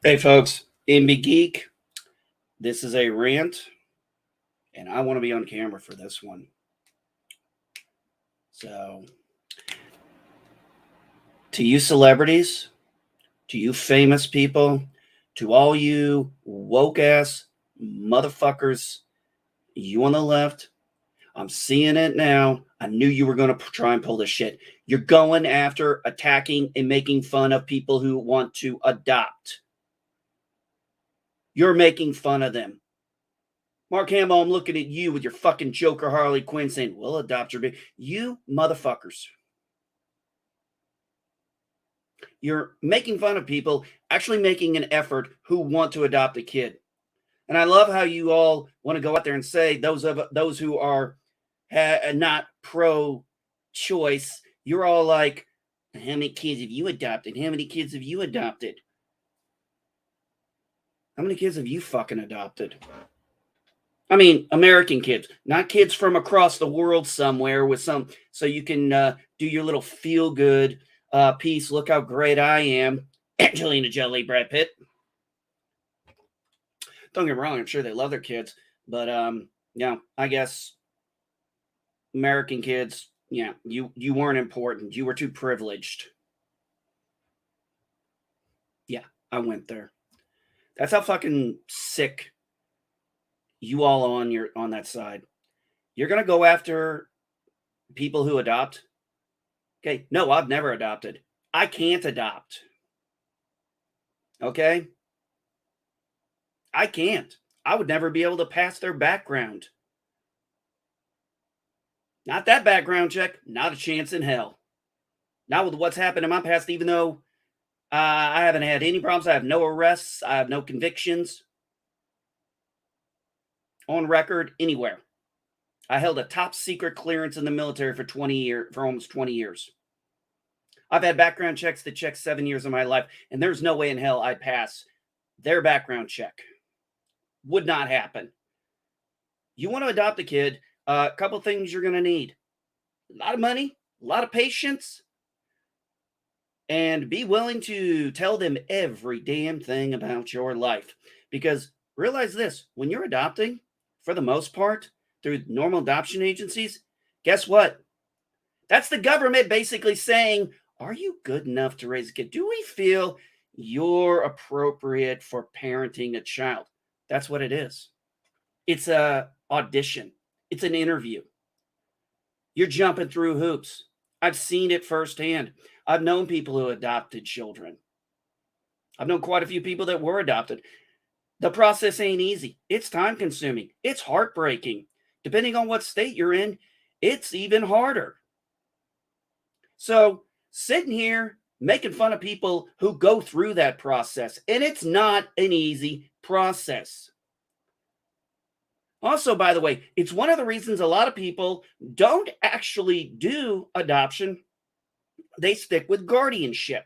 Hey folks, MB Geek, this is a rant, and I want to be on camera for this one. So, to you celebrities, to you famous people, to all you woke ass motherfuckers, you on the left, I'm seeing it now. I knew you were going to try and pull this shit. You're going after attacking and making fun of people who want to adopt. You're making fun of them. Mark Hamill, I'm looking at you with your fucking Joker Harley Quinn saying, we'll adopt your baby. You motherfuckers. You're making fun of people actually making an effort who want to adopt a kid. And I love how you all want to go out there and say those who are not pro-choice, you're all like, how many kids have you adopted? How many kids have you adopted? How many kids have you fucking adopted? I mean, American kids, not kids from across the world somewhere with some, so you can do your little feel good piece. Look how great I am. Angelina Jolie, Brad Pitt. Don't get me wrong, I'm sure they love their kids, but yeah, I guess American kids, yeah, you weren't important. You were too privileged. Yeah, I went there. That's how fucking sick you all on that side. You're gonna go after people who adopt. Okay, no, I've never adopted. I can't adopt. Okay? I can't. I would never be able to pass their background. Not that background check. Not a chance in hell. Not with what's happened in my past, even though I haven't had any problems. I have no arrests. I have no convictions on record anywhere. I held a top secret clearance in the military for almost 20 years. I've had background checks that check 7 years of my life, and there's no way in hell I'd pass their background check. Would not happen. You want to adopt a kid, a couple things you're going to need. A lot of money, a lot of patience, and be willing to tell them every damn thing about your life. Because realize this, when you're adopting, for the most part, through normal adoption agencies, guess what? That's the government basically saying, are you good enough to raise a kid? Do we feel you're appropriate for parenting a child? That's what it is. It's a audition. It's an interview. You're jumping through hoops. I've seen it firsthand. I've known people who adopted children. I've known quite a few people that were adopted. The process ain't easy. It's time consuming. It's heartbreaking. Depending on what state you're in, it's even harder. So sitting here making fun of people who go through that process, and it's not an easy process. Also, by the way, it's one of the reasons a lot of people don't actually do adoption. They stick with guardianship.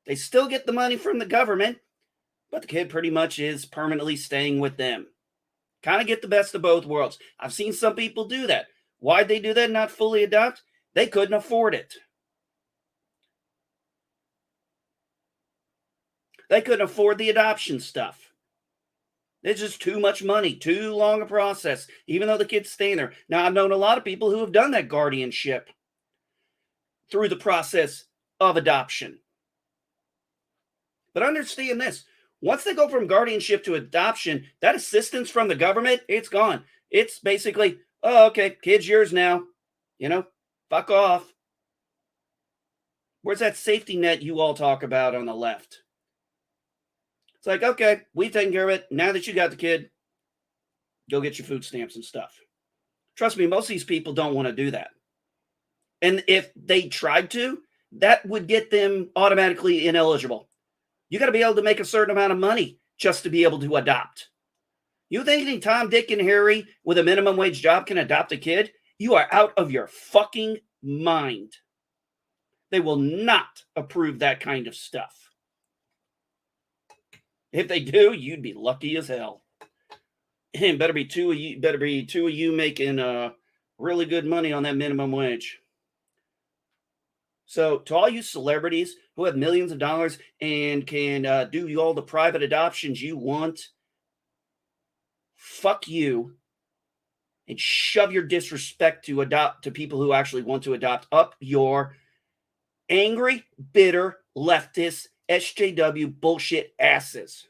They still get the money from the government, but the kid pretty much is permanently staying with them. Kind of get the best of both worlds. I've seen some people do that. Why'd they do that? Not fully adopt? They couldn't afford it. They couldn't afford the adoption stuff. It's just too much money, too long a process, even though the kid's staying there. Now, I've known a lot of people who have done that guardianship through the process of adoption. But understand this. Once they go from guardianship to adoption, that assistance from the government, it's gone. It's basically, oh, okay, kid's yours now. You know, fuck off. Where's that safety net you all talk about on the left? It's like, okay, we've taken care of it. Now that you got the kid, go get your food stamps and stuff. Trust me, most of these people don't want to do that. And if they tried to, that would get them automatically ineligible. You got to be able to make a certain amount of money just to be able to adopt. You think any Tom, Dick, and Harry with a minimum wage job can adopt a kid? You are out of your fucking mind. They will not approve that kind of stuff. If they do, you'd be lucky as hell. And better be two of you making really good money on that minimum wage. So, to all you celebrities who have millions of dollars and can do all the private adoptions you want, fuck you and shove your disrespect to people who actually want to adopt up your angry, bitter, leftist, SJW bullshit asses.